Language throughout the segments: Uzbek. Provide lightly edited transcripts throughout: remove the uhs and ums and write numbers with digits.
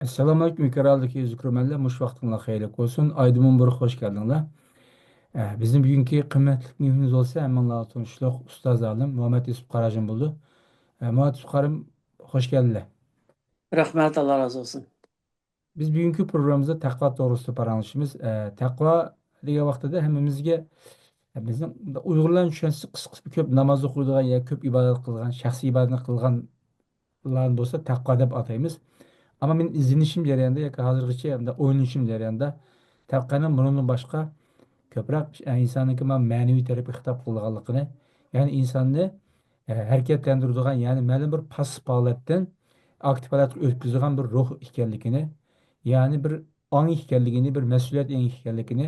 Assalomu alaykum ikaraldagi zikrumanlar. Mush vaqtinglar xeyirlik olsun. Aydımın Buruk hoş geldinglar. Bizim bugünkü kıymetli mehmonimiz olsa hemen tanıştık. Ustaz alim Muhammed Yusuf Karacın buldu. Muhammed Yusuf Karım hoş geldinler. Rahmet Allah razı olsun. Biz bugünkü programımızda takva doğrusu paranlaşımız. Takva degan vaqtida hammamizga bizim Uyg'urlar tushunchasi qisqa ko'p namoz o'qiydigan ya ko'p ibodat qilgan, shaxsiy ibodat qilganlar bo'lsa taqvo deb ataymiz. Ama men izlenişim jarayonida yoki hozirgacha hamda o'ylanishim jarayonida taqvaning bundan boshqa ko'proq insonniki ma'naviy tarafga xitob qilganligini, ya'ni insonni harakatlantiradigan, ya'ni ma'lum bir passiv holatdan aktiv holatga o'tkazadigan bir ruh ekanligini, ya'ni bir ong ekanligini, bir mas'uliyat eng ekanligini,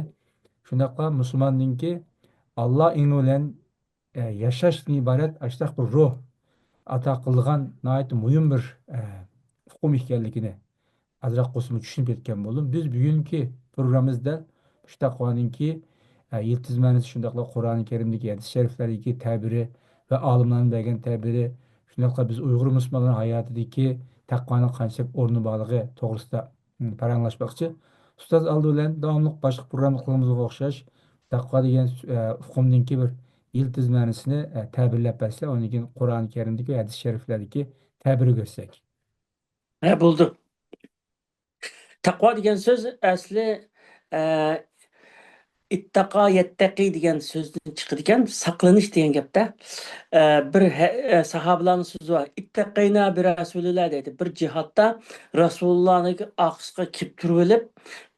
shundoqla musulmonninki Alloh ilmi bilan yashashdan iborat ashtaq bir ruh ato qilgan nihoyat muhim bir hukm ekanligini azroq qo'shimcha tushunib ketgan bo'ldim. Biz bugungi programmamizda shu taqvoninki yiltizmani shundoqla Qur'oni Karimdagi hadis shariflardagi ta'biri va olimlarning bergan ta'biri, shundoqla biz Uyg'ur musulmonlar hayotidagi taqvoning qanchalik o'rni borligi to'g'risida paranglashmoqchi. Ustoz oldi bilan davomli boshqa program qilishimizga o'xshash taqvo degan hukmninki bir yiltizmanisini ta'birlab bersa, undan keyin Qur'oni Karimdagi hadis shariflardagi ta'biri ko'rsak. Buldu. Takva degan söz asli e, ittaqa yettaqi degan so'zdan chiqadi ekan, saqlanish degan gapda. Bir sahobalarning so'zi bor. Ittaqina bi rasulillah deydi. Bir jihatda Rasulullohning aqshiga kelib turib olib,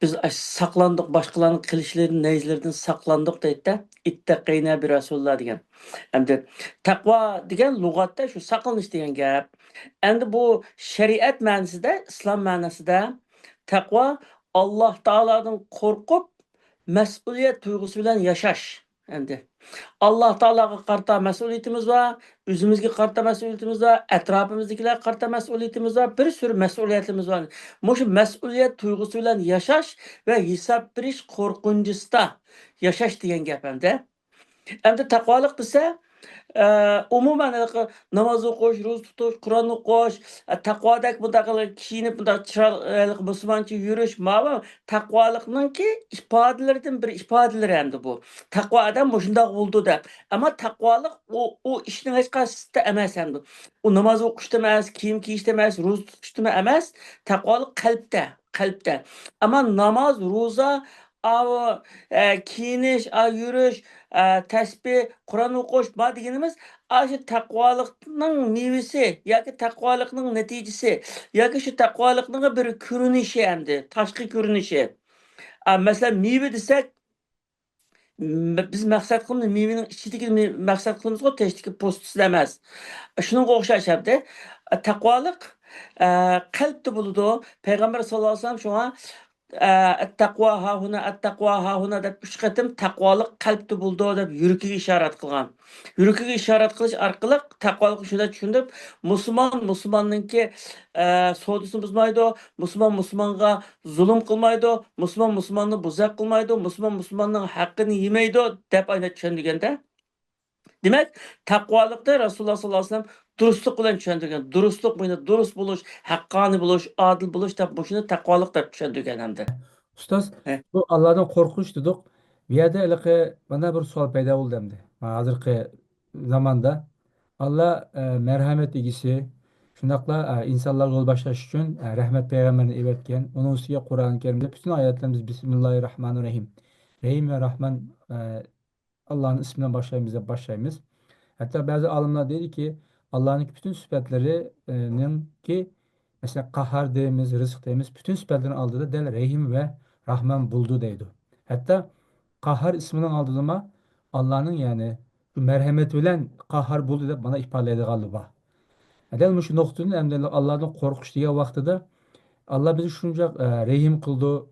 biz saqlandik, boshqalarning qilishlaridan, nayzlaridan saqlandik deydi. Ittaqina bi rasulillah degan. Endi taqvo degan lug'atda shu saqlanish degan gap. Endi bu shariat ma'nosida, islom ma'nosida taqvo Alloh taoladan qo'rqib mas'uliyat tuyg'usi bilan yashash. Endi Alloh taolaga qarata mas'uliyatimiz bor, o'zimizga qarata mas'uliyatimiz bor, atrofimizdagilarga qarata mas'uliyatimiz bor, bir sürü mas'uliyatimiz bor. Shu mas'uliyat tuyg'usi bilan yashash va hisob berish qo'rqinchisida yashash degan gap endi. Endi taqvolik desa umuman namoz o'qish, ro'za tutish, Qur'on o'qish, taqvodek bunday kiyinib, bunday chiroyli musulmoncha yurish, mana taqvolikninki ifodalaridan bir ifodalari endi bu. Taqvo odam shundoq bo'ldi deb. Ammo taqvolik u ishning hech qaysisida emas endi. U namoz o'qishda emas, kiyim kiyishda emas, ro'za tutishda emas, taqvolik qalbda, qalbda. Ammo namoz, ro'za, kiyinish, yurish, tasbih, Qur'on o'qish ma deganimiz shu taqvolikning mevasi yoki taqvolikning natijasi yoki shu taqvolikning bir ko'rinishi endi, tashqi ko'rinishi. Masalan, meva desak, biz maqsad qilamiz, mevaning ichidagi maqsad qilamiz-ku, tashdagi postisida emas. Shunga o'xshash endi. Taqvolik qalbda bo'ladi. Payg'ambar sollallohu alayhi vasallam shunga attaqvo hahuna, attaqvo hahuna deb 3 qatim taqvolik qalbda bo'ldi deb yuragiga ishorat qilgan. Yuragiga ishorat qilish orqali taqvolikni shunday tushunib, musulmonninki savdosini buzmaydi, musulmonga zulm qilmaydi, musulmonni buzaq qilmaydi, musulmonning haqqini yemaydi deb aytib tushundiganda. Demak, taqvolikda Rasululloh sollallohu alayhi vasallam durustlik bilan tushuntirgan. Durustlik bo'yicha durust bo'lish, haqqoniy bo'lish, odil bo'lish deb shuni taqvolik deb tushuntirgan hamda. Ustoz, bu Allohdan qo'rqish dedik. Bu yerda mana bir savol paydo bo'ldi endi. Hozirgi zamonda Alloh marhamat egisi, shundoqla insonlar yo'l boshlash uchun rahmat payg'ambarni evatgan. Uning ustiga Qur'oni Karimda bütün oyatlarimiz Bismillahirrahmanirrahim. Rahim ve Rahman Allah'ın isminden başlayımız deb başlayımız. Hatta bazı alimler dedi ki Allah'ın bütün sıfatlarının ki mesela kahhar deyimiz, rızık deyimiz bütün sıfatlarını aldığı da del Rahim ve Rahman buldu deydi. Hatta kahhar isminin aldığıma Allah'ın yani şu merhamet bilen kahhar buldu da bana ifade ediyor galiba. Del şu noktanın hem Allah'tan korkuş diye vaxtıda Allah bizi şunca rehim kıldı.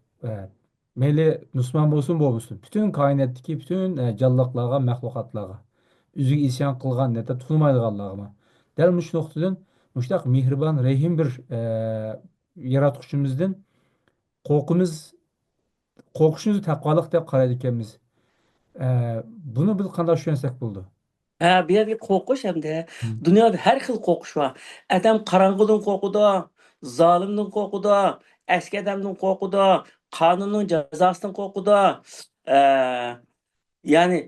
Meyli Müslüman olsun bu olsun. Bütün kainattaki bütün canlılarga, mahlukatlarga. Üzüge isyan kılgan ne de tutulmaydı Allah'ıma. Del muş noktadan muştak mihriban, rehim bir yaratışımızdan korkumuz, korkuşumuzu takvalık dep qaraydı ekanmiz. Bunu biz qanday tushunsak bo'ldi? Bu yerga qo'rqish hamda dunyoda har xil qo'rqish bor. Odam qorong'idan qo'rqadi, zolimdan qo'rqadi, eski adamdan qo'rqudi, qonunning jazosidan qo'rqudi. E, ya'ni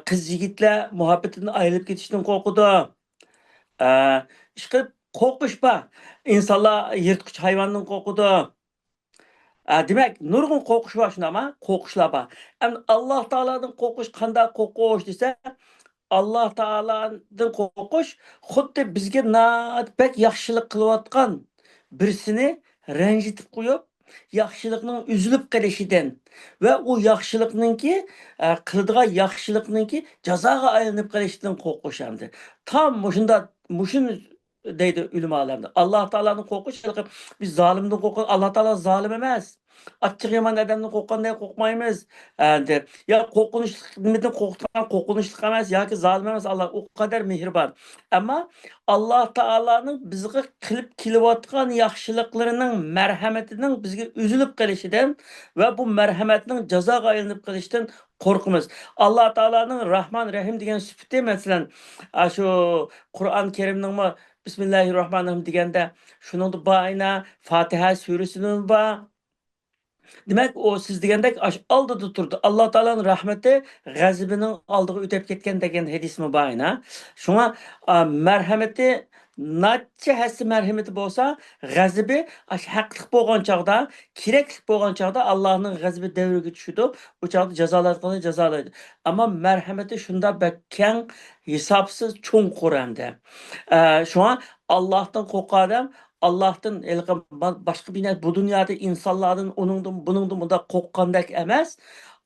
qiz yigitlar muhabbatidan ayrilib ketishdan qo'rqudi. E, ishqilib qo'rqish bor. İnsanlar yirtqich hayvondan qo'rqudi. Demak, nurg'un qo'rqish bor shunda, ama qo'rqishlar bor. Endi Alloh taolodan qo'rqish qanday qo'rqish desa, Alloh taolodan qo'rqish xuddi bizga bak yaxshilik qilayotgan birisini ranjitib qo'yib, yaxshilikning uzilib qolishidan va u yaxshilikninki qiladigan yaxshilikninki jazoga aylanib qolishidan qo'rqish hamdi. Tam mushunda mushun deydi ulamolar. Alloh taolodan qo'rqish, biz zolimdan qo'rqamiz. Alloh taolo zolim emas. Achchiq yomon odamdan qo'rqqanday qo'rqmaymiz. Deb. Ya qo'rqinchli nimadan qo'rqtirgan qo'rqinchli emas yoki zolim emas. Alloh u qadar mehribon. Ammo Alloh taoloning bizga qilib kelayotgan yaxshiliklarining marhamatining bizga uzilib qolishidan va bu marhamatning jazoga aylanib qolishidan qo'rqamiz. Alloh taoloning Rahman Rahim degan sifati, masalan, shu Qur'on Karimning Bismillahirrahmanirrahim deganda shuningda bayna Fatiha surasinin bor. Demek o siz degandek oldida turdi. Alloh taoloning rahmati g'azabining oldiga o'tib ketgan degan hadismi bayna. Shunga marhamati nacha hasi marhamati bo'lsa, g'azabi haqliq bo'lgan chog'da, kerakli bo'lgan chog'da Allohning g'azabi davriga tushadi. O chog'da jazolaydigan jazolaydi. Ammo marhamati shunda bakkan hisobsiz cho'nqur hamda. Shunga Allohdan qo'rqadi. Allah'tan başka bir bu dünyada insanların bunun da qo'rqqandek emas.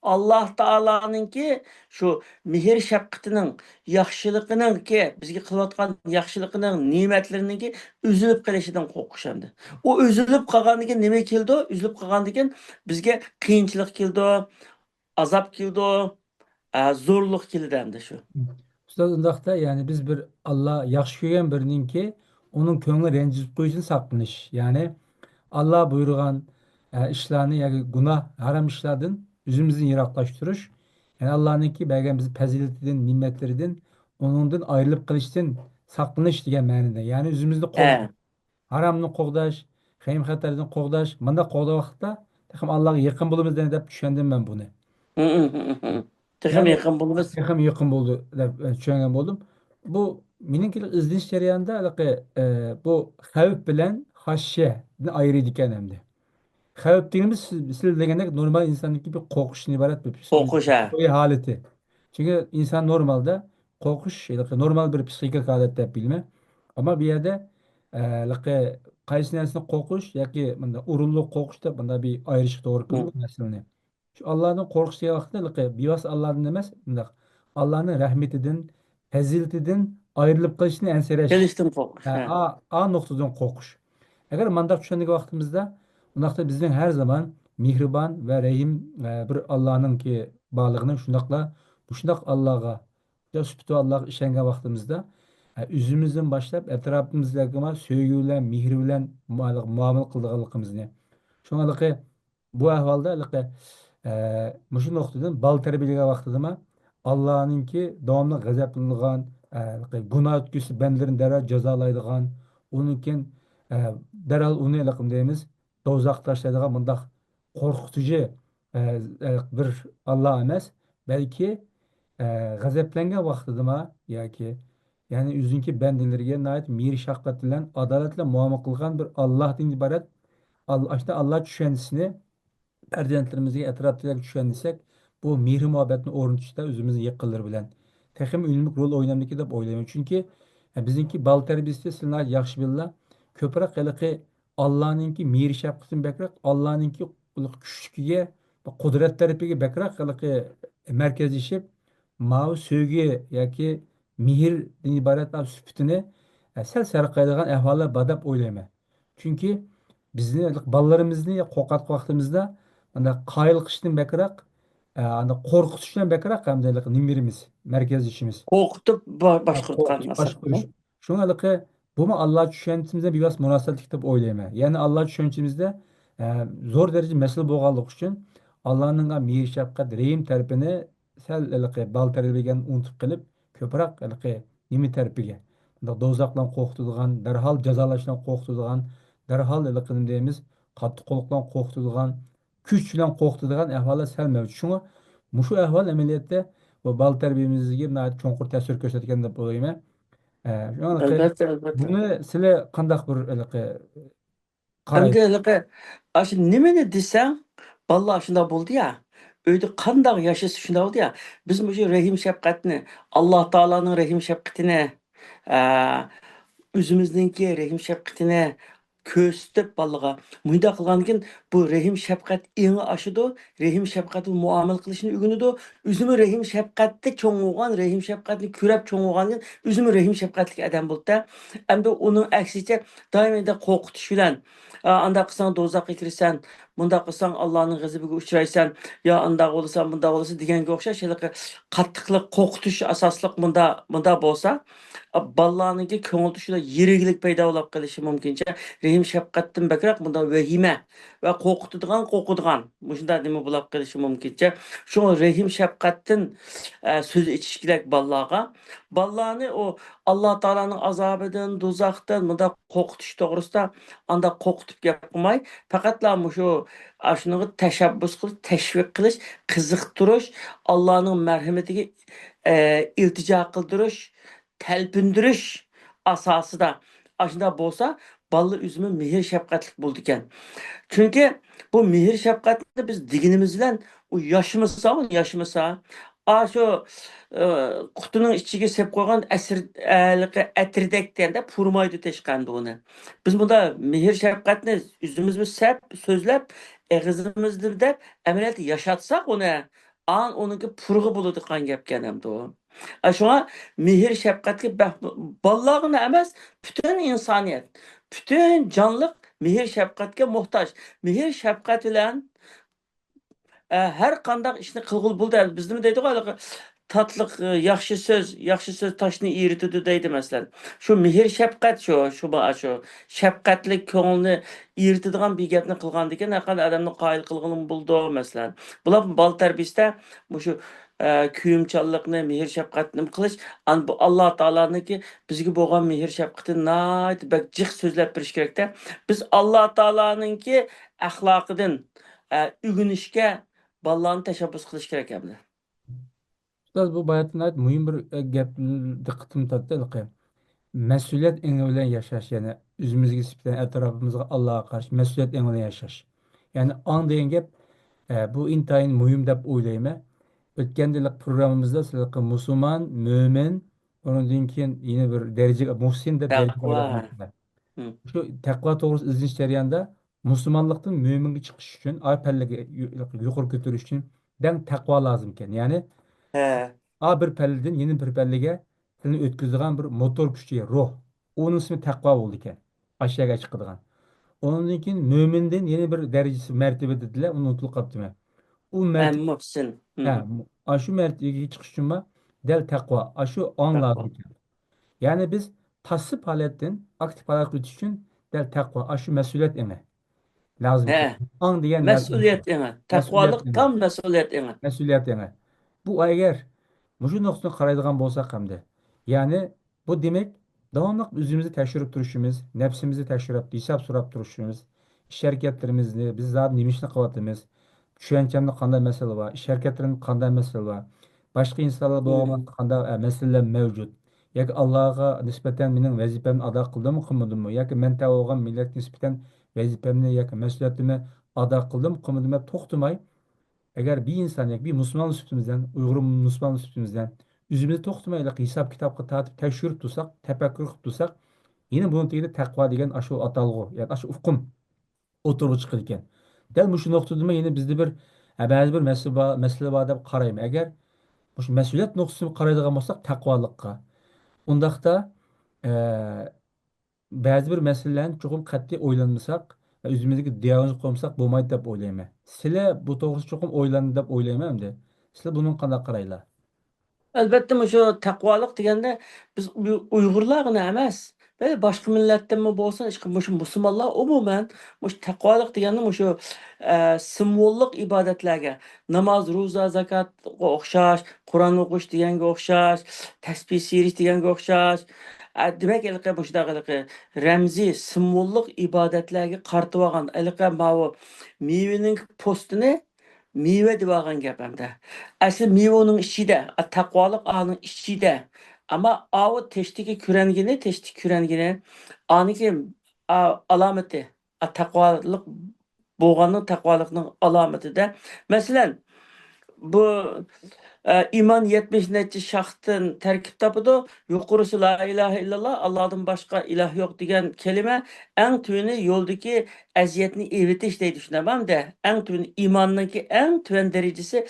Allah Taala'nın ki şu mihir şefqatinin, yaxşılıqının ki bizga qilayotgan yaxşılıqının, nimetlerinin ki üzülüp qolishidan qo'rqishamdi. O üzülüp qolgandan nima keldi? Üzülüp qolgandan bizga qiyinchilik keldi, azob keldi, zo'rlik keldi endi shu. Ustoz undaqda yani biz bir Allah yaxshi ko'rgan birininki onun ko'ngli ranjitib qo'yishini saqlanish. Yani Allah buyurgan işlerini yani günah, haram işlerden yüzümüzü yiraklaştırış. Yani Allah'ınki belki bizi peziletinden, nimetlerinden, onundan ayrılıp kılıştan saklanış diye mənada. Yani yüzümüzde He. haramını qoğdaş, xeyim xatardan qoğdaş, manda qoğda vaqtda Allah'a yakın bulumuzdan dep düşündüm ben bunu. Hı hı hı hı. Tıkım Yani yakın bulunuz. Hem yakın buldu düşüngen buldum. Bu meninkili izleniş jarayonida bu xavf bilan xashiyani ayırıydı ekan hamda. Xavf deganimiz siz degandek normal insondagi bir qo'rqishdan iborat bir Korkuş ha. psixologik holati. Chunki inson normalda qo'rqish normal bir psixik holat deb bilma. Ammo bu yerda qaysi narsani qo'rqish yoki bunda urunliq qo'rqish deb bunda bir ayirish to'g'ri keladi Hı. bu narsani. Shu Allohdan qo'rqish degan vaqtda bevos Allohdan emas, bundaq Allohning rahmetidan, fazilatidan ayrilib qolishni ansirash. Geliştim korkuş ha. A nuqtadan qo'rqish. Agar mandaq tushunadigan vaqtimizda undaqda bizning her zaman mehribon va rahim bir Allohninki borligini shundoqla bu shundoq Allohga sufati Allohga ishongan vaqtimizda o'zimizdan boshlab atrofimizdagiga sevgi bilan mehr bilan muomala qilganligimizni shunga bu ahvolda shu nuqtadan bal tarbiyaga vaqtida Allohninki davomli g'azablangan gunoh o'tkazib bandalarni darrov jazolaydigan undan darrov uni deymiz do'zax tashlaydigan bundoq qo'rqitucu bir Alloh emas, balki g'azablangan vaqtida yoki ya'ni o'ziniki bandalariga mehr shafqat bilan adolat bilan muomala qilgan bir Allohdan iborat Allah tushunchasini farzandlarimizga atrofdagilarga tushundirsak, bu mehr muhabbatni o'rnatishda o'zimizni yaqinlar bilan texim unumli rol o'ynamliki deb o'ylayman. Chunki bizniki bal tarbiyasida sizlar yaxshi bilinglar, ko'proq haliqi Allohninki mehr shafqatini bakroq, Allohninki kuchligiga va qudrat tarafiga bakroq haliqi markazlashib, mau sevgi yoki mehrdan iborat sifatini sal sarqaydigan ahvollar bor deb o'ylayman. Chunki bizni bolalarimizni qo'rqatgan vaqtimizda ana qoyil qilishdan bakroq ana qo'rqitishdan bakroq hamda nimalarimiz markaz ishimiz Korkutup başkurtkan boshqarish mesela. shunaliqi buni Alloh tushunchimizda bevos munosabatlik deb o'ylayman. Ya'ni Alloh tushunchimizda e, zo'r darajada mas'ul bo'lganligi uchun Allohning mehr shafqat rahim tarafini sal bal tarbiyagan unutib qilib ko'proq nima tarafiga do'zaxdan qo'rqitadigan darhol jazolashdan qo'rqitadigan darhol deymiz qattiq qo'lliqdan qo'rqitadigan, kuch bilan qo'rqitadigan ahvollar sal mavjud. Shunga mushu ahvol amaliyotda bu bal tarbiyamizga nihoyat cho'nqur ta'sir ko'rsatgan deb o'ylayman. Shunga Albatta, albatta. buni sizlar qandaq bir Endi qaraysiz? aşı nimeni desəң, vallah şunda buldu ya. Öyle qandaq yaşası şunda oldu ya. Biz bu rəhim şəfqətini, Allah Taala'nın rəhim şəfqətini, özümüzdənki rəhim şəfqətini köstüb ballağa müyda qılğandan keyin bu rəhim şəfqət eڭi aşıdı. Rəhim şəfqəti muamele qilishni öyrənidu. Özümü rəhim şəfqətdə çoğ bolğan, rəhim şəfqətni körəb çoğ bolğandan özümü rəhim şəfqətlik adam boldu da. Endi onun əksiçə daim də qorxutuş bilan anda qılsan dozaqqa kirsən, bunda qılsan Allah'ın qəzibiga uçraysan, ya anda olursan, bunda olursa degenge oxşar şeylərə qattiqlik, qorxutuş asaslıq bunda bolsa, ballarınki ko'ngil tushida yirigilik paydo bo'lib qolishi mumkincha. Rəhim şəfqətdən bəkrak bunda vəhimə və qo'rqitadigan shunda nima bo'lib qolishi mumkincha. Shu rəhim şəfqətdən söz etish kerak ballarga. Ballarni o Allah Taala'nın azabıdan, dozaqdan bunda qo'rqitish to'g'risida anda qo'rqitib gap qilmay, faqatla shu shunga tashabbus qilish, tashviq qilish, qiziqtirish, Allohning marhamatiga iltijo qildirish, talpindirish asosida shunda bo'lsa, ballar o'zimi mehr shafqatlik bo'ldi ekan. Chunki bu mehr shafqatni biz diginimiz bilan u yoshimizsa, shu qutining ichiga sep qo'ygan atirdek deganda purmaydi teshqandi uni. Biz bunda mehr shafqatni o'zimiz sep so'zlab, og'zimizda deb amaliyotda yashatsak uni, onunki purg'i bo'ladigan gapkan hamda u. Şuna mehr şefqatga ballarına emas, bütün insaniyet, bütün canlılık mehr şefqatga muhtaç. Mehr şefqat bilan her qandaq ishni qilg'ul bo'ldi. Bizni deydi hali tatliq yaxshi so'z toshni eritadi deydi masalan. Shu mehr shafqat shu shafqatlik ko'ngilni eritadigan bir gapni qilgandan keyin naqad odamni qoyil qilg'in bo'ldi masalan. Bular bal tarbiyasida shu kuyimchanlikni, mehr shafqatni qilish bu Alloh taolaniki bizga bo'lgan mehr shafqatini nayt bak jiq so'zlab berish kerakda. Biz Alloh taolaniki axloqidan ügünüşke ballarını təşəbbüs qilish kerak endi. Ustoz bu bayatdan ait mühim bir gap diqqatimni tortdi. Mas'uliyat enge bilan yashash, ya'ni o'zimizga nisbatan atrofimizga Allohga qarshi mas'uliyat enge bilan yashash. Ya'ni ong degan gap bu intayin muhim deb o'ylayman. O'tgan programmamizda sizlar musulmon, mo'min, undan keyin yana bir darajaga muhsin deb daraja Taqva. qo'yganlar. Hı. Shu taqvo to'g'risida izlanish jarayonida musulmonlikdan mo'minga chiqish uchun, ay pallaga yuqori ko'tarish uchun dan taqvo lozim ekan. Ya'ni He. A bir palladan yeni bir pallaga seni ötküzdüğün bir motor gücü, ruh. Onun ismi takva oldu iken. Aşağıya çıkıdığın. Onun için müminden yeni bir derecesi mertebe dediler. Onu unutulup kaptım ben. O En mertebe, muhsin. Hı he, hı. aşı mertebeye çıkış için ben del takva. Aşı an lazım Taqva. iken. Yani biz pasif haletten aktif hale geçiş için del takva. Aşı mesuliyet eme. Lazım iken. He. An diyen lazım iken. Mesuliyet ene. Mesuliyet Taqvalık eme. tam mesuliyet ene. Mesuliyet eme. Bu eğer Muşu noktasına qaraydigan bolsak hamda. Yani bu demek davamlı özümüzü tekşürüp duruşumuz, nefsimizi tekşürüp, hesap so'rab turishimiz, ish harakatlarimizni biz zat nima ishni qilyapmiz, tushunchamizni qanday masala bor, ish harakatlarimizda qanday masala bor, boshqa insonlar bo'lgan Hı. qanday masalalar mavjud. Yoki Allohga nisbatan mening vazifamni ado qildimmi, qilmadimmi, yoki men tavog'an millatga nisbatan vazifamni yoki mas'uliyatimni ado qildim, qilmadim deb to'xtamay eğer bir insan, yani bir Müslüman üstümüzden, Uygur Müslüman üstümüzden yüzümüzü toxtumayla hesap kitapka tatip teşhür tutsak, tefekkür tutsak, yine bunun tegide takva degen aşı atalgı, yani aşı ufkum oturup çıkır iken. Del muşu noktada yine bizde bir bazı bir mesele var dep qarayım. Eğer bu mesuliyet noktasını qaraydigan bolsak takvalıkka. Undaqda ba'zi bir masalalarni cho'qim qat'iy o'ylanmasak va o'zimizga diagnoz qo'ymasak bo'lmaydi deb o'ylayman. Sizlar bu to'g'risida cho'qim o'ylandi deb o'ylayman endi. Sizlar buni qanday qaraylar? Elbette şu takvalık degende biz Uygurlarına emas. Böyle başka milletten mi bolsa, şu Müslümanlar umumen şu takvalık degende şu simvollik ibadetlerge, namaz, roza, zakat o'xshash, Kur'an o'qish deganga o'xshash, tasbih siyirish deganga o'xshash, Demek ilki bu şudak ramziy, simvollik ibodatlarga qaratib olgan ilki bu mevaning postini meva deb olgan gap hamda. Asli mevaning ichida, taqvolik aning ichida. Ammo avu teshtiki kurangini aniki alomati, taqvolik bo'lganning taqvolikning alomatida. Masalan, bu iman 70 neçə şaxtın tərkib tapıdı. Yuqurisi la ilahe illallah, Allah'dan başqa ilah yox degan kelime ən tüyünü yoldaki əziyyətini evitiş deyə düşünəməm də. Ən tüyünü imanınki ən tüyən derecesi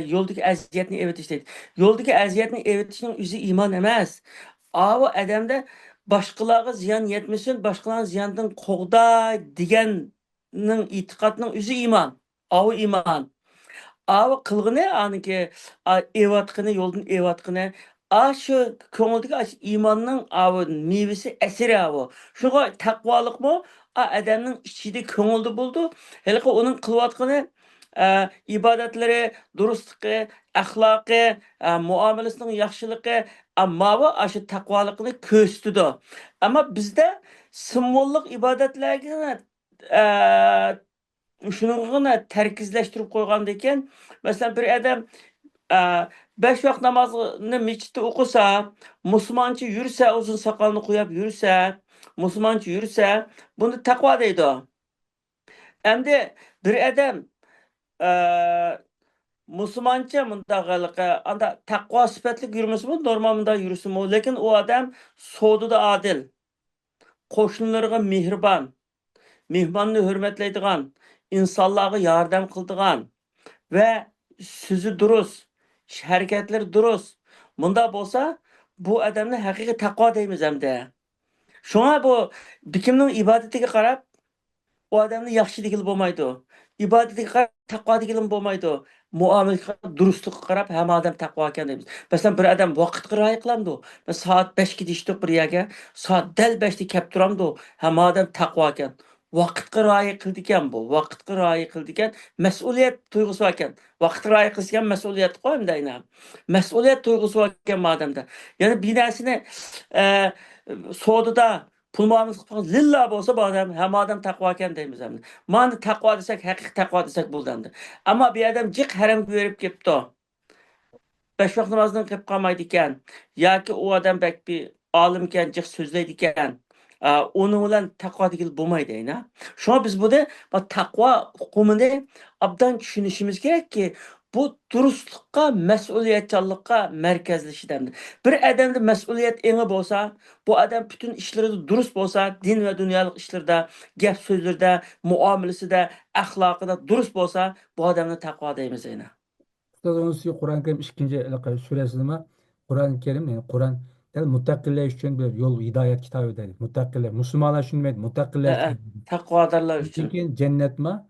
yoldaki əziyyətini evitiş deyir. Yoldaki əziyyətini evitişinin üzü iman emas. Avu ədəmdə başqalarına ziyan yetmesin, başqalarının ziyandan qoğda deganning itiqadının üzü iman. Avu iman. Avi qilg'ini aniki evatqini yo'ldan evatqini shu ko'ngildagi iymonning mevasi asiri avi shunga taqvolikmi odamning ichida ko'ngilda bo'ldi haligi uning qilayotgani ibodatlari durustligi axloqi muomalasining yaxshiligi ammo shu taqvolikni ko'rsatdi ammo bizda simvollik ibodatlarga shunigina tarkizlashtirib qo'ygan ekan masalan bir odam 5 vaqt namozni masjidda o'qisa musulmoncha yursa uzun soqolni qo'yib yursa musulmoncha yursa buni taqvo deydi endi bir odam musulmoncha mundaqalıqqa anda taqvo sifatli yurmasmi normal bunda yursimi lekin u odam savdoda adil qo'shnilarga mehribon mehmonni hurmatlaydigan insonlarga yordam qiladigan va so'zi durust harakatlari durust bunda bo'lsa bu odamni haqiqiy taqvo deymiz hamda shunga bu kimning ibodatiga qarab u odamni yaxshi degili bo'lmaydi ibodatiga qarab taqvo degili bo'lmaydi muomalaga durustlikqa qarab hamma odam taqvo ekan deymiz masalan bir odam vaqtga rioya qilamdi soat 5ga deyishdi bir yerga soat dal 5da kelib turamdi hamma odam taqvo ekan vaqtga rioya qildi ekan bu vaqtga rioya qildi ekan mas'uliyat tuyg'usi bor ekan vaqtga rioya qilish ham mas'uliyat qo'yimda mas'uliyat tuyg'usi bor ekan odamda ya'ni binasini sodada pul muomalasi qilib lilla bo'lsa bu odam hamma odam taqvo ekan deymiz mana taqvo desak haqiqiy taqvo desak bo'ldi ammo bu odam jiq haramga berib kelibdi 5 vaqt namozini qilib qolmaydi ekan yoki u odam bir olim ekan jiq so'zlaydi ekan onun bilan taqvo degili bo'lmaydi shunga biz buni taqvo hukmini obdan tushunishimiz kerakki bu durustlikqa mas'uliyatchanlikqa markazlashidan bir odamda mas'uliyat engi bo'lsa bu odam butun ishlarida durust bo'lsa din va dunyolik ishlarda gap so'zlarda muomalasida axloqida durust bo'lsa bu odamni taqvo deymiz Ustoz onun size Kur'an-ı Kerim 2. suresinde Kur'an-ı Kerim yani Kur'an yani muttakiler için bir yol hidayet kitabı dedi. Muttakiler Müslümanlar için mi? Muttakiler için. taqvodorlar uchun Çünkü cennet mi?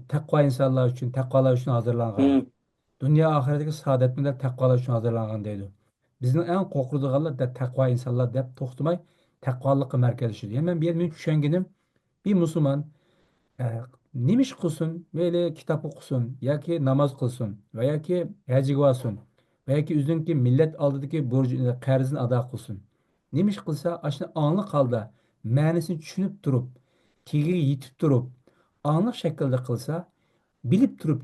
Takva insanlar için, takvalar için hazırlangan. Dünya ahiretdeki saadet mi de takvalar için hazırlangan deydi. Bizim en korkuduğumuz da takva insanlar deyip toxtumay takvalıkı merkezleşiyor. Yani ben bir yerin düşüngenim bir Müslüman e, nimiş kılsın, böyle kitap okusun, ya ki namaz kılsın, veya ki hacı olsun, veya ki üzüntü millet aldığı borcunu, karzını ada kılsın. Nimiş kılsa, aslında anlık halde, menisini düşünüp durup, tigi yitip durup, anlık şekilde kılsa, bilip durup,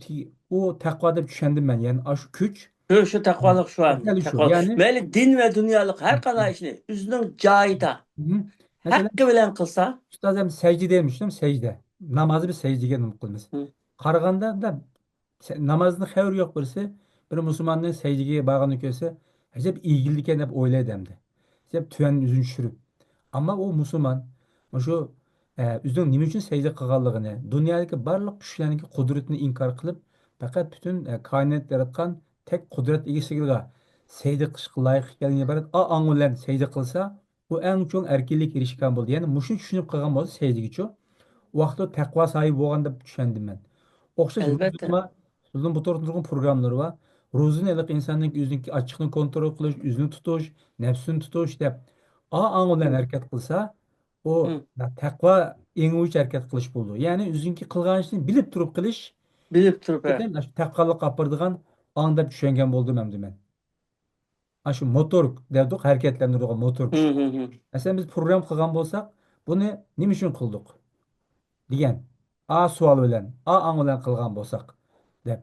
o takvada düşündüm ben, yani şu güç, Şu taqvolik shu ham mesele şu, taqvo yani, mayli din va dunyolik har qanday ishni o'zining joyida hı, mesela, haqqi bilan qilsa Ustazım secde demiştim, secde. Namazı bir secdege kılmış. Karaganda da namazını xevr yok birisi. Bir Müslümanın secdege bağını köse. Hep ilgiliyken hep oylaydı hem de. Hep tüyenin üzün çürüp. Ama o Müslüman, şu üzün nime için secde kıgalığını, dünyadaki barlık güçlerinin kudretini inkar kılıp, fakat bütün kainat yaratkan tek kudret egesiyle secde kılışkı layık gelin ibaret, an ulan secde kılsa, bu en çok erkinlik erişken buldu. Yani muşun düşünüp kalgan bolsa secdegi ço. Vaqtda taqvo sahibi bo'lgan deb tushundim men. O'xshash albatta so'zning bu to'g'ri turgan programmalari va ro'zini iliq insonning o'zining ochiqni kontrol qilish, o'zini tutish, nafsini tutish deb ang bilan harakat qilsa, u taqvo eng uch harakat qilish bo'ldi. Ya'ni o'zinki qilgan ishni bilib turib qilish, bilib turib lekin shu taqvoga olib boradigan ang deb tushungan bo'ldim endi men. Aşı motor derdik, hareketlendirdiği motor Hı güç. hı hı. Mesela biz program kılgan bolsak, bunu nima üçün kıldık? Degan a savol bilan a ang bilan qilgan bo'lsak deb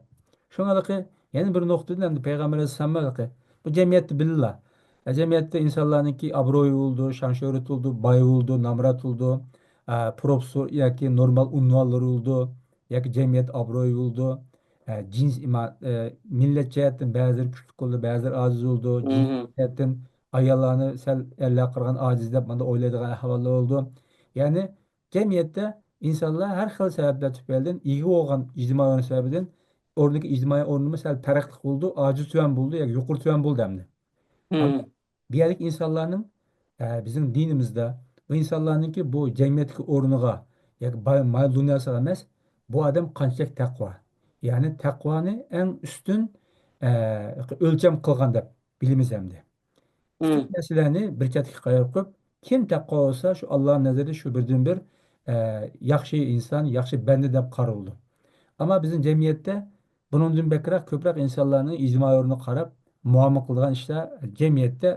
shunaqaki yana bir nuqtadan endi payg'ambar alayhissalom bu jamiyatni bilinglar. Jamiyatda insonlarniki obro'yi bo'ldi, shon shuhrat bo'ldi, boy bo'ldi, nomrod bo'ldi, professor yoki normal unvonlar bo'ldi, yoki jamiyat obro'yi bo'ldi, jins millat jihatdan ba'zilar kuchli bo'ldi, ba'zilar ojiz bo'ldi, Hı jins hı. jihatdan ayollarni sal erlar qilgan ojiz deb mana o'ylaydigan ahvollar bo'ldi. Ya'ni jamiyatda İnsanlar her xil sebepler tüpelden iyi olan ictimai o'rin sebebinden oradaki ictimai o'rnimiz sal taraqqiq buldu, aciz tüven buldu, ya yuqur tüven buldu hem de. Ama Hı bir yerdeki insanların bizim dinimizde bu insanların ki bu cemiyetteki o'rniga ya mal dünyası emas, bu adam qanchalik taqvo. Yani taqvoni en üstün o'lcham qilgan deb bilimiz hem de. Bütün hı. meselelerini bir chetga qo'yib qo'yib, kim taqvo bo'lsa shu Allohning nazarida shu birdan bir yaxshi inson, yaxshi banda deb qaraldi. Ammo bizning jamiyatda bundan bekroq ko'proq insonlarning ijtimoiy o'rniga qarab muomala qilgan ishlar jamiyatda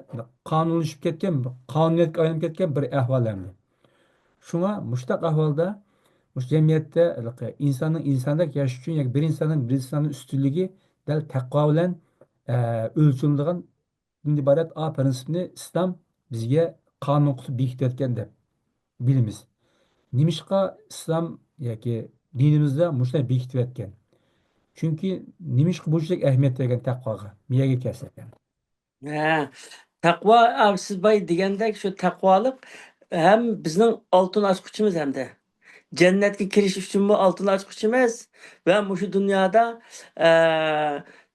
qonunlashib ketgan, qonuniyatga aylanib ketgan bir ahvol endi. Shunga mushtaq ahvolda mush jamiyatda insonning insondek yashash uchun yoki bir insonning bir insonning ustunligi dal taqvo bilan o'lchanadigan iborat a prinsipni islom bizga qonun qilib bekitayotgan deb bilamiz. Nimishqa islom yoki dinimizda mushunday bekityotgan? Chunki nimishqa bunchalik ahamiyat bergan taqvoga, miyaga kelsa ekan. Ha. Taqvo avsizbay degandek shu taqvolik hem bizning oltin ochquchimiz hamda. Cennetga kirish uchun bu oltin ochquchimiz va mushu dunyoda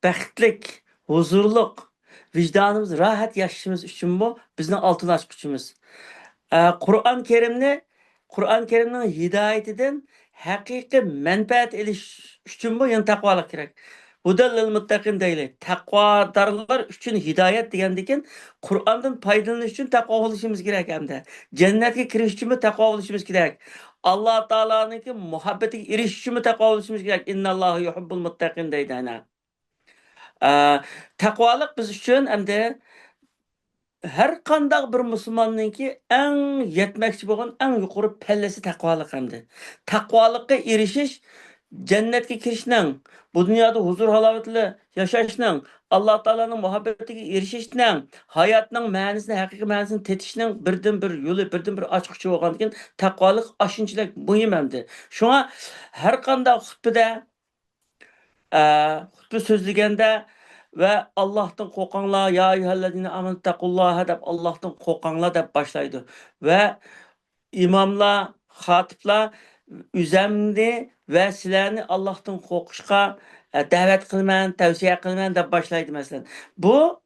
baxtlik, huzurliq, vijdonimiz rohat yashashimiz uchun bu bizning oltin ochquchimiz. Qur'on Karimni Qur'on Karimning hidoyatidan haqiqiy manfaat olish uchun bu yana taqvolik kerak. Hudallil muttaqin deyli. Taqvodorlar uchun hidoyat degandan Qur'ondan foydalanish uchun taqvo bo'lishimiz kerak hamda. Jannatga kirish uchun taqvo bo'lishimiz kerak. Alloh taoloning muhabbatiga erishish uchun taqvo bo'lishimiz kerak. Innallohu yuhibbul muttaqin deydi ana. Taqvolik biz uchun hamda her qandaq bir musulmonninki eng yetmoqchi bo'lgan eng yuqori pallasi taqvolik hamdi. Taqvolikqa erishish jannatga kirishning, bu dunyoda huzur halovatli yashashning, Alloh taolaning muhabbatiga erishishning, hayotning ma'nosini, haqiqiy ma'nosini tetishning birdan bir yo'li, birdan bir ochqichi bo'lgandan keyin taqvolik ashunchalik muhim hamdi. Shunga har qanday xutbada xutba so'zlaganda ve Allah'tan korkanlar ya eyyühellezine amenu takullaha deb Allah'tan korkanlar deb başlaydı. Ve imamlar, hatipler üzemni ve sizlerini Allah'tan korkuşka davet kılman, tavsiye kılman deb başlaydı mesela. Bu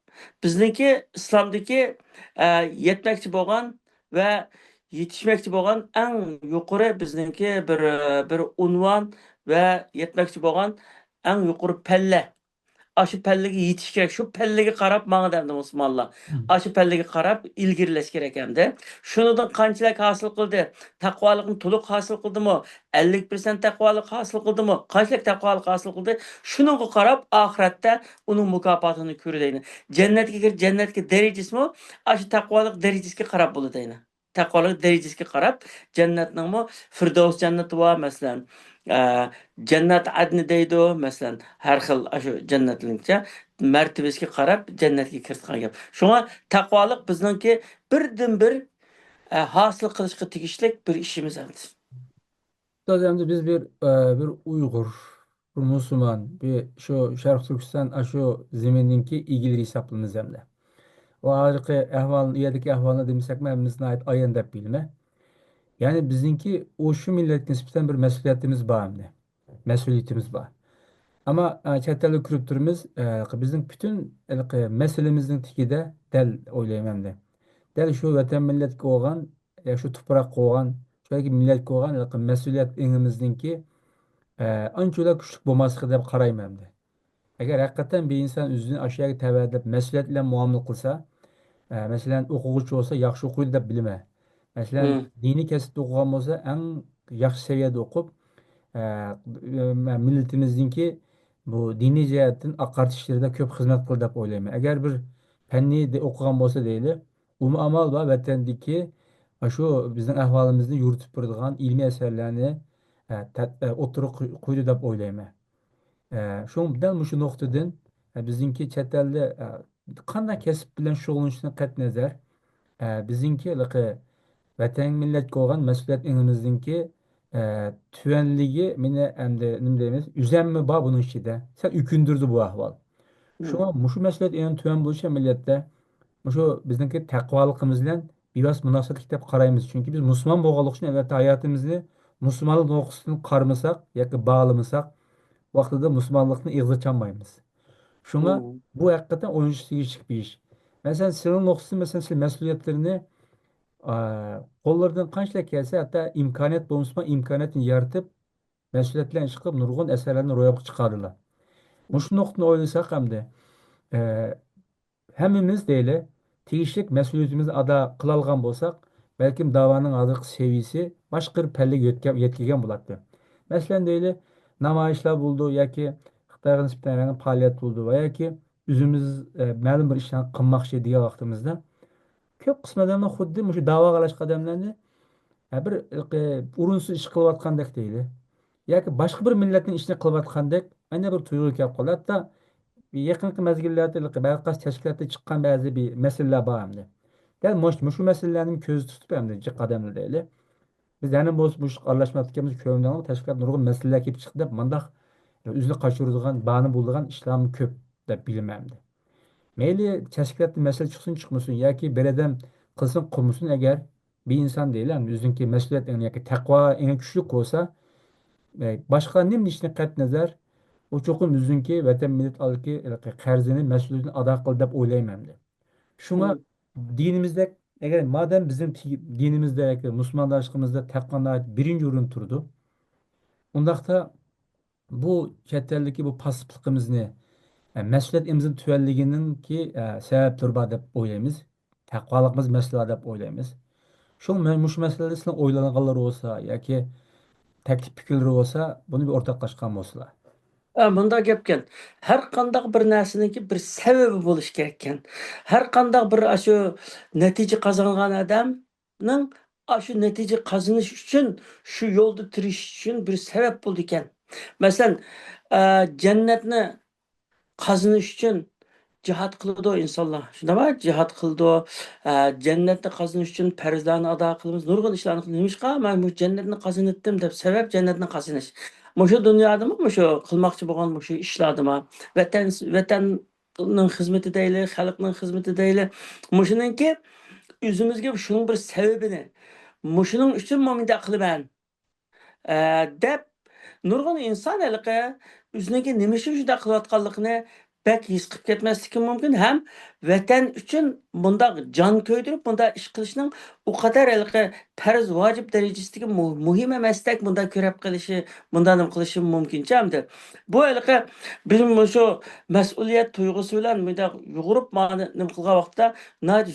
bizdeki İslam'daki yetmekçi boğan ve yetişmekçi boğan en yukarı bizdeki bir unvan ve yetmekçi boğan en yukarı pelle. Aşı pellega yetiş kerak. Şu pellega qarab manga demdi musulmonlar. Aşı pellega qarab ilgirlash kerak hamda. Shunidan qanchalik hosil qildi? Taqvolikni to'liq hosil qildimi? 50% taqvolik hosil qildimi? Qanchalik taqvolik hosil qildi? Shunga qarab oxiratda uning mukofotini ko'raydi. Jannatga darajasimi? Aşı taqvolik darajasiga qarab bo'ladi. Taqvolik darajasiga qarab jannatning Firdavs jannati va masalan Cennet adni deydi o mesela her xil şu cennetlikçe mertebesiga qarab jannatga kiritgan gap. Shunga taqvolik bizningki birdan bir hosil qilishga tegishli bir ishimiz endi. Tabii biz bir Uygur, bir Müslüman, bir şu Şarkı Türkistan, şu zemininki ilgileri hesaplamız hem de. O ağırlıkı ahvalın, üyedeki ahvalına demişsek mi, hepimizin ait ayın da bilme. Yani bizimki o şu millet nispeten bir mesuliyetimiz var hem de. Mesuliyetimiz var. Ama chet elga kirib turibmiz, bizning bütün meselemizning tagida dal o'ylayman de. Dal shu vatan millatga bo'lgan, shu tuproqqa bo'lgan, shu millatga bo'lgan mas'uliyat engimizningki anchalar kuchli bo'lmasligi deb qarayman de. Agar haqiqatan bir inson o'zini ashyoga tavadab mas'uliyat bilan muomala qilsa, masalan o'quvchi bo'lsa yaxshi o'qiydi deb bilma. Masalan Hı. diniy kasbda o'qigan bo'lsa eng yaxshi saviyada o'qib millatimizningki bu diniy jihatdan oqartishlarida ko'p xizmat qildi deb o'ylayman. Agar bir fanni o'qigan bo'lsa deyli, amal va vatandagi shu bizning ahvolimizni yuritib turadigan ilmiy asarlarni o'tirib qo'ydi deb o'ylayman. Dal shu nuqtadan bizningki chet elda qanday kasb bilan shug'ullanishdan qat'iy nazar bizningki vatan millatga bo'lgan mas'uliyat ingimizningki tuvanligi meni endi nima deymiz uzanmi bor buning ichida sal ukundirdi bu ahvol. Hı. Shunga mushu mas'uliyat eng tuvan bo'lishi millatda shu bizningki taqvoligimiz bilan bevosita munosabatlik deb qaraymiz. Chunki biz musulmon bo'lganlik uchun albatta hayotimizni musulmonlik nuqtasidan qarmasak yoki bog'lamasak vaqtida musulmonlikni ig'zichanmaymiz. Shunga Hı. bu haqiqatan o'yinchi tegishli bir ish. Masalan, sizning nuqtasi masalan siz mas'uliyatlarini qo'llaridan qanchalik kelsa hatto imkoniyat bo'lmasa imkoniyatni yaratib mas'uliyatlarni ish qilib nurg'un asarlarni ro'yobga chiqardilar. Shu nuqtani o'ylasak hamda e, hammamiz deyli tegishli mas'uliyatimizni ado qila olgan bo'lsak balkim da'voning hozirgi seviyasi boshqa bir pallaga yetkigan bo'ladi. Masalan deyli namoyishlar bo'ldi yoki Xitoyga nisbatan faoliyat bo'ldi va yoki o'zimiz ma'lum bir ishlarni qilmoqchi degan vaqtimizda ko'p qism odamlar xuddi shu da'vo qilish odamlarni bir o'rinsiz ish qilayotgandek deydi yoki boshqa bir millatning ishini qilayotgandek ana bir tuyg'u kelib qoladi. Hatto yaqinqi mezgillarda ba'zi tashkilotda chiqqan ba'zi bir masalalar bor hamda dal shu masalalarni ko'z tutib hamda jiq odamlar deydi biz yana bu aralashmayotganimiz ko'ringan tashkilot nurg'un masalalar kelib chiqdi deb mandaq o'zini qochiradigan bani bo'ladigan ishlarni ko'p deb bilmamdi. Mayli tashkilotda masala chiqsin chiqmasin yoki bir odam qilsin qilmasin agar bir inson deyiladi o'ziniki mas'uliyat yoki taqvo eng kuchli bo'lsa boshqa nima ishni qat'iy nazar u cho'qim o'ziniki vatan millat oldidagi qarzini mas'uliyatini ado qil deb o'ylayman. Shunga Hı. dinimizda agar madem bizim dinimizde yoki musulmonlarligimizda taqvo birinchi o'rin turdi undaqda bu chet eldagi bu pasliqimizni mas'uliyatimizin tuvanligining ki sababdir bor deb o'ylaymiz. Taqvoligimiz masala deb o'ylaymiz. Shu masalada sizlar o'ylaganlar bo'lsa yoki taklif fikrlar bo'lsa buni bir o'rtoqlashgan bo'lsalar. Bunda gapken her qandaq bir narsaniki bir sebebi bo'lishi kerakkan. Her qandaq bir shu natija qozongan odamning shu natija qozonish uchun shu yo'lda turish uchun bir sabab bo'ldi ekan. Masalan, jannatni qozonish uchun jihad qiladi insonlar. Shundaymi? Jihad qildi. Jannatni qozonish uchun farzlarni ado qilamiz. Nurg'un ishlarni qilamiz. Nimishqa men bu jannatni qozondim deb sabab jannatni qozonish. Mushu dunyodami mushu qilmoqchi bo'lgan mushu ishlardimi? Vatanning xizmati deyli, xalqning xizmati deyli. Mushuninki o'zimizga shuning bir sababini, mushuning uchun men qilaman. Deb nurg'un inson haliqi o'ziniki nima uchun shunday qilayotganligini bak his qilib ketmasligi mumkin ham vatan uchun bundoq jon ko'ydirib bunday ish qilishning u qadar haliqi farz vojib darajasidagi muhim emasdek bunday ko'rib qilishi bunday nima qilishi mumkincha hamda bu haliqi bizim shu mas'uliyat tuyg'usi bilan bunday yug'urib nima qilgan vaqtda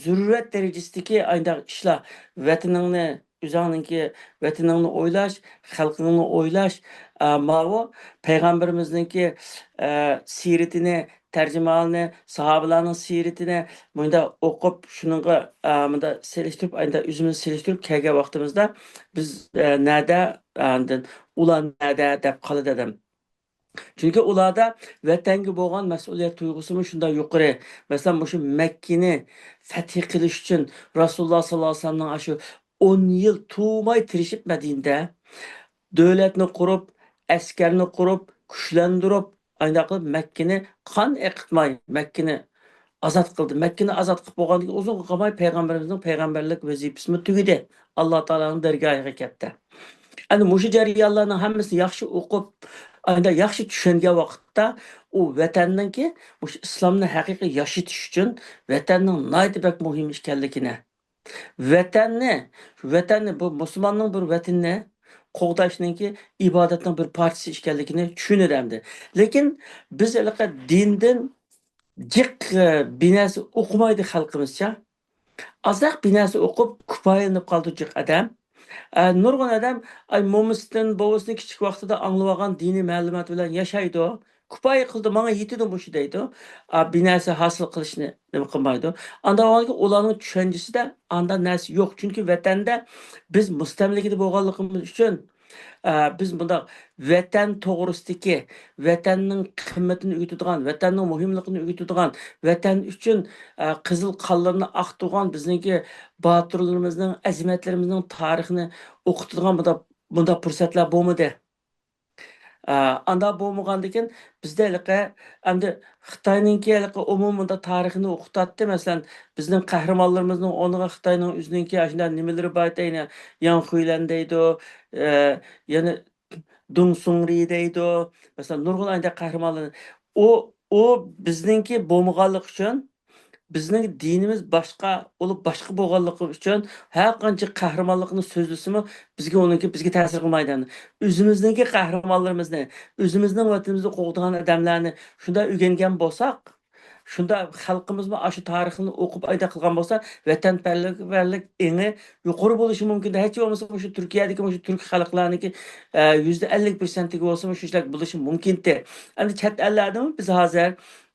zarurat darajasidagi ayndaq ishlar vataningni o'zingninki vataningni o'ylash xalqingni o'ylash ma'vu payg'ambarimizniki siyratini tarjimonini sahobalarning siyratini bunda o'qib shunga bunda selishtirib endi o'zimizni selishtirib kelgan vaqtimizda biz nada ular nada deb qoladi dedim. Chunki ularda vatanga bo'lgan mas'uliyat tuyg'usi shunday yuqori. Masalan, shu Makkani fath qilish uchun Rasululloh sollallohu alayhi vasallamning shu 10 yil tuğmay tirishib Madinada davlatni qurib, askarni qurib, kuchlantirib, ayna qilib Makkani qon eqitmay Makkani azod qildi. Makkani azod qilib bo'lgandan keyin uzun qolmay payg'ambarimizning payg'ambarlik vazifasini tugadi. Alloh taolaning dargohiga ketdi. Endi mushu jarayonlarning hammasini yaxshi o'qib, endi yaxshi tushungan vaqtda u vatanninki mushu islomni haqiqiy yashatish uchun vatanning naytibak muhim ekanligini vatanni bu musulmonning bir vatanni qo'g'dashningki ibodatning bir parchasi ekanligini tushunadi. Lekin biz dindan jiq binasi o'qimaydi xalqimizcha. Azaq binasi o'qib kifoyalanib qoldi jiq odam. Nurg'un odam mo'misdan bovusini kichik vaqtida anglagan diniy ma'lumot bilan yashaydi. Kupayı qildi, manga yetidi mush deydi. Bir narsa hosil qilishni nima qilmaydi. Anda ularning tushunchasida anda narsa yo'q. Chunki vatanda biz mustamlikada bo'lganligimiz uchun biz bunda vatan to'g'risidagi, vatanning qimmatini o'rgatadigan, vatanning muhimligini o'rgatadigan, vatan uchun qizil qonlarni oqtirgan bizningki botirlarimizning, azimatlarimizning tarixini o'qitadigan bunda fursatlar bo'lmadi. Anda bo'lmagandan keyin bizda endi Xitoyninki umumida tarixini o'qitatdi. Masalan, bizning qahramonlarimizning o'rniga Xitoyning o'zininki shunday nimalari bor deydi. Yang Huilan deydi, yana Dung Sungri deydi. Masalan, nurg'un qahramonlar. U bizningki bo'lmaganligi uchun bizning dinimiz boshqa bo'lib boshqa bo'lganligi uchun har qancha qahramonlikni so'zlasimi bizga ta'sir qilmaydi. O'zimizningki qahramonlarimizni, o'zimizning vatanimizda qo'g'digan odamlarni shunda o'rgangan bo'lsak, shunda xalqimizmi shu tarixini o'qib ayda qilgan bo'lsa, vatanparvarlik eng yuqori bo'lishi mumkin. Hech bo'lmasa shu Turkiyadagi shu turk xalqlarniki %50% bo'lsa shunchalik bo'lishi mumkin-da. Endi chet ellarda biz hozir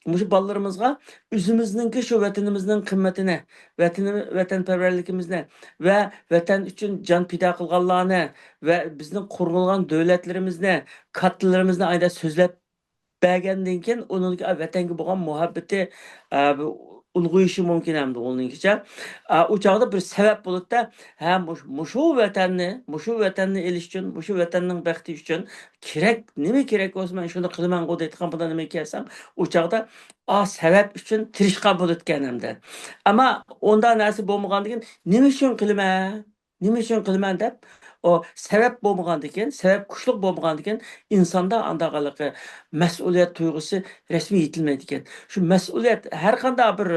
Muşu ballarımızga özümüzninki şu vatanimizning qimmatini, vatanparvarligimizni va vatan uchun jon pido qilganlarni va bizning qurg'ilgan davlatlarimizni, kattalarimizni ayda so'zlab bergandan keyin uning vatanga bo'lgan muhabbati ulg'ayishi mumkin hamda uningicha. U chog'da bir sabab bo'ladi-da, ha mushu vatanni elish uchun, mushu vatanning baxti uchun nima kerak bo'lsa men shuni qilaman deydigan bunda nima kelsam, u chog'da sabab uchun tirishqan bo'layotgan hamda. Ammo unda narsa bo'lmagandan keyin nima uchun qilaman deb o sebep bo'lmagandan keyin, sebep kuchli bo'lmagandan keyin insonda andaqalıqı mas'uliyat tuyg'usi rasmiy yetilmaydi ekan. Shu mas'uliyat har qanday bir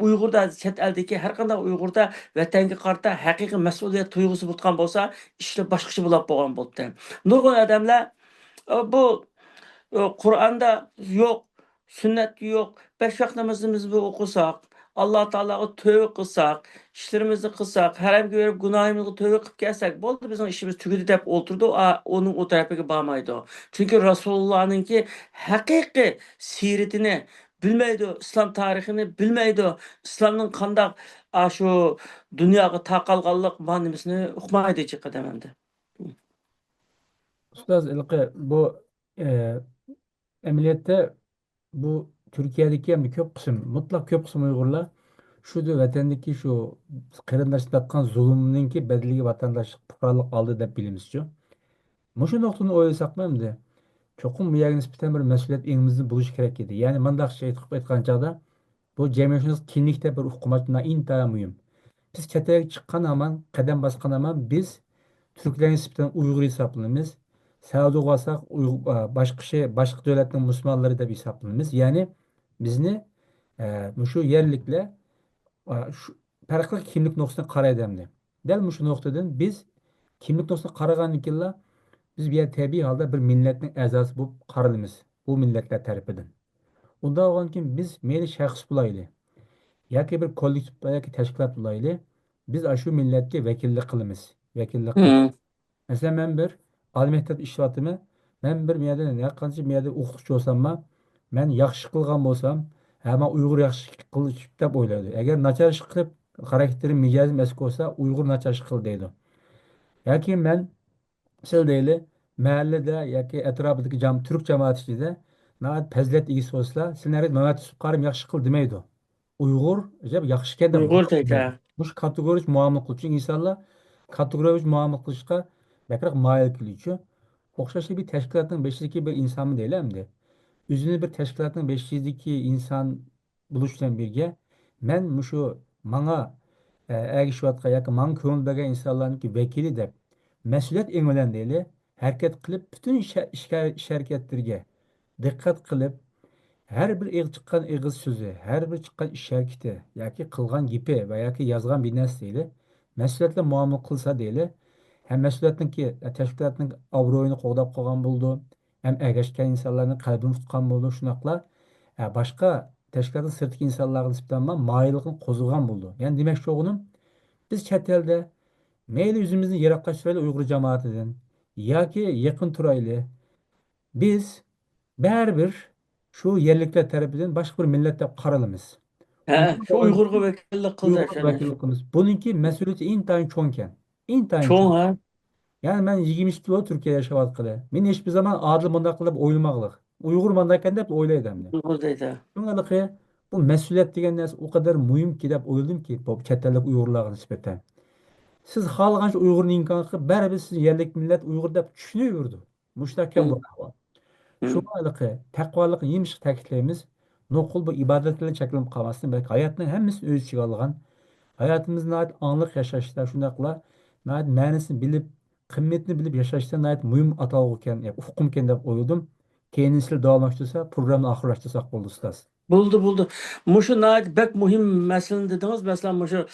Uyg'urda, chet eldagi har qanday Uyg'urda vatanga qarata haqiqiy mas'uliyat tuyg'usi bo'lgan bo'lsa, ishlar boshqacha bo'lgan bo'ldi. Nurg'un odamlar bu Qur'onda yo'q, sunnatda yo'q, 5 vaqt namozimizni o'qisak, Alloh taologa tövbe qilsak, ishlarimizni qilsak, haramga berib gunohimizga tövbe qilib kelsak, bo'ldi bizning ishimiz tugadi deb o'tirdi, uning o tarafiga bormaydi. Chunki Rasulullohninki haqiqiy siyratini bilmaydi, islom tarixini bilmaydi, islomning qanday shu dunyoga taqalganlik ma'nosini uqmaydi qadamda. Ustoz ilqi bu e, amaliyotda bu Turkiyadagi ham ko'p qism, mutlaq ko'p qism Uyg'urlar shu vatandagi shu qarindoshlik qilayotgan zulmninki badaliga vatandoshlik fuqarolik oldi deb bilamiz-ku. Mushu nuqtani o'ylasaqmi endi cho'qim bu yerga nisbatan bir mas'uliyat engimizni bo'lishi kerak edi. Ya'ni mandaqcha aytgan chog'da bu jamiyatimiz kimlikda bir hukumatına intayin muhim. Biz çeteye çıkan aman, kadem baskan aman biz Türklerin nispeten Uygur hesaplanımız. Sağda olsak başka başka devletin Müslümanları da bir hesaplanımız. Yani bizni şu yerlikle şu farklı kimlik noktasına karar edemdi. Del şu noktadan biz kimlik noktasına karagan killa biz bir tabi halde bir milletin azası bu karalımız. Bu milletler tarafından. Unda olan kim biz meyli şahıs bulaylı. Yoki bir kollektiv yoki tashkilot bulayli. Biz shu millatga vakillik qilamiz. Vakillik qilib. Mesela men bir oliy maktab ishlayaptimi? Men bir yerda qancha yerda o'qituvchi bo'lsammi, men yaxshi qilgan bo'lsam, hamma Uyg'ur yaxshi qilish deb o'ylaydi. Agar nachar ish qilib, xarakterim, mijozim eski bo'lsa, Uyg'ur nachar ish qil deydi. Yoki men sil deyli, mahallada yoki atrofidagi turk jamoati ichida nahayat fazilat egasi bo'lsa, sizlarga Mehmet Yusuf Karim yaxshi qil demaydi. Uyg'ur yaxshi keldi. Uyg'ur deydi. Bu kategorik muomala qilish uchun insonlar kategorik muomala qilishga bakroq moyil qiluvchi o'xshashli bir tashkilotning beshidagi bir insonmi deylamdi. O'zini bir tashkilotning beshidagi inson bo'lish bilan birga men shu manga ergishayotgan yoki manga ko'ngil bergan insonlarniki vakili deb mas'uliyat eng bilan deyli harakat qilib butun ish harakatlarga diqqat qilib her bir çıkan ağız sözü, her bir çıkan iş hareketi, yoki kılgan gibi veya ki yazgan bir nesneyle mesuliyetle muamele kılsa değil, hem mesuliyetin ki teşkilatın avroyunu qoğdap qoğan buldu, hem ergeçken insanların kalbini tutkan buldu, şunakla başka teşkilatın sırtaki insanların nispeten mailliğini kozulgan buldu. Yani demek çoğunun biz chet elde meyli yüzümüzün yaraklaştırıyla Uygur cemaatinden, ya ki yakın turaylı biz Bərabər şu yerlikler tarafından başka bir millet dep qaralımız. He, şu Uygun Uygur'u vekillik kıldı Uygur efendim. vakilligimiz. Bununki mesuliyeti intayin çoğunken. İntayin çoğun. Çoğun ha. Yani ben 22 yıl Türkiye'de yaşavatkalı. Men hiçbir zaman adil mındak kılıp oylamaqlıq. Uygur mındayken de hep oylaydım. Uygur deydi. Şungalıqı bu mesuliyet degan narsa o kadar mühim ki dep oyladım ki bu chet ellik Uygurlarga nispeten. Siz xalqancha Uygurning imkoni bari siz yerlik millet Uygur dep tushunverdi. Mustahkam Hı, bu ahvol. hı. Şungalıqı taqvolikni yemish ta'kidlaymiz. Nuqul bu ibodatlardan cheklanib qolmasdan balki hayotning hammasini o'z ichiga olgan hayatımızda ait anlık yaşayışlar şundakla nait ma'nisini bilip kıymetini bilip yaşayışta nait mühim atavıken ufkumken dep oyladım. Keyin sizler davamlaştırsa programı ahırlaştırsak oldu ustaz. Buldu. Muşu nait bek muhim meseleni dediniz. Mesela muşu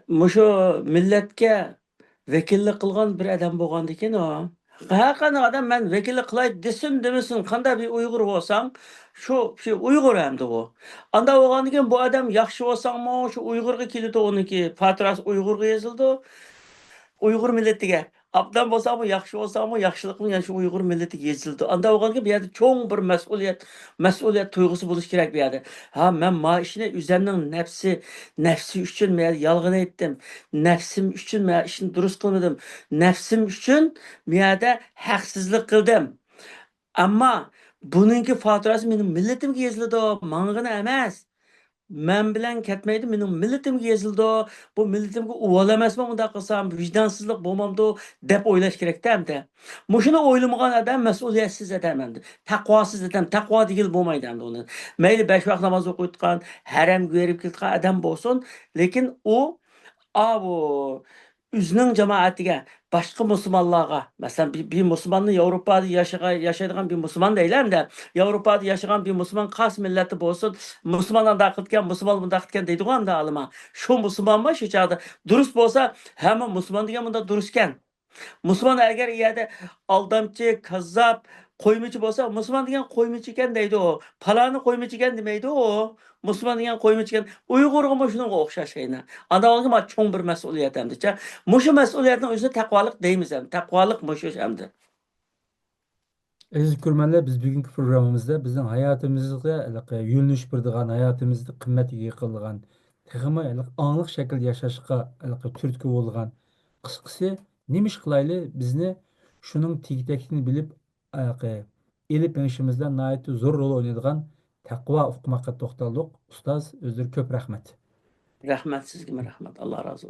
muşu milletke vekillik kılgan bir adam bolğandı ekan o. Haqiqatan adam ben vekillik kılay desin demesin. Kanda bir Uygur olsam şu şey Uygur hem de o. Anda bolğandı ekan bu adam yaxşı olsam mı şu Uygurga kilidi onunki faturası Uygurga yazıldı. Uygur milletiga abdan bolsa mı, yaxşı bolsa mı, yaxşılıkın yani şu Uygur milletiga yezildi. Anda bolğanki bir yerde çoğun bir mesuliyet duygusu buluş kerak bir yerde. Ha men ma işini üzerinin nefsi üçün men yalgın ettim. Nefsim üçün men işini durust kılmadım. Nefsim üçün men haksızlık kıldım. Ama bununki faturası benim milletimge yezildi o, mangına emas. Men bilen ketmeydi, mening milletimge yezildi o. Bu milletimge uval emasmi unda qilsam, vijdonsizlik bo'lmamdi deb o'ylash kerakda hamda. Mushuni o'ylamagan odam mas'uliyatsiz odam endi. Taqvosiz odam, taqvo degil bo'lmaydi endi uni. Mayli 5 vaqt namoz o'qiyotgan, haramga berib ketgan odam bo'lsin, lekin u bu üzünün cemaatiga, başka Müslümanlığa, mesela bir Müslümanın Avrupa'da yaşayan bir Müslüman değil hem de Avrupa'da yaşayan bir Müslüman kas milleti olsun, Müslümandan dağıtken, Müslüman dağıtken deydi o da alıma. Şu Müslüman mı şu çağda? Dürüst olsa hemen Müslüman diye bunda dürüstken. Müslüman eğer yerde aldamcı, kazzap, koymucu olsa Müslüman diyen koymucu iken deydi o. Palanı koymucu iken demeydi o. Müslüman diyen koymucu iken Uygur'a mı şunun okşaş şeyine. Anda oldu mu çoğun bir mesuliyet hem de. Muşu mesuliyetin özü takvalık deyimiz hem. Takvalık muşu hem de. Aziz görmənlər, biz bugünkü programımızda bizning hayotimizni yo'linish beradigan, hayotimizni qimmatiga yiqilgan, texmi angliq shaklda yashashga turtki bo'lgan. Qisqasi, nima ish qilayli bizni shuning tegtakini bilib elib minishimizda nihoyatda zo'r rol o'ynaydigan taqvo uqmoqqa to'xtaldik. Ustoz, o'zlari ko'p rahmat. Rahmet sizgime rahmet. Allah razı olsun.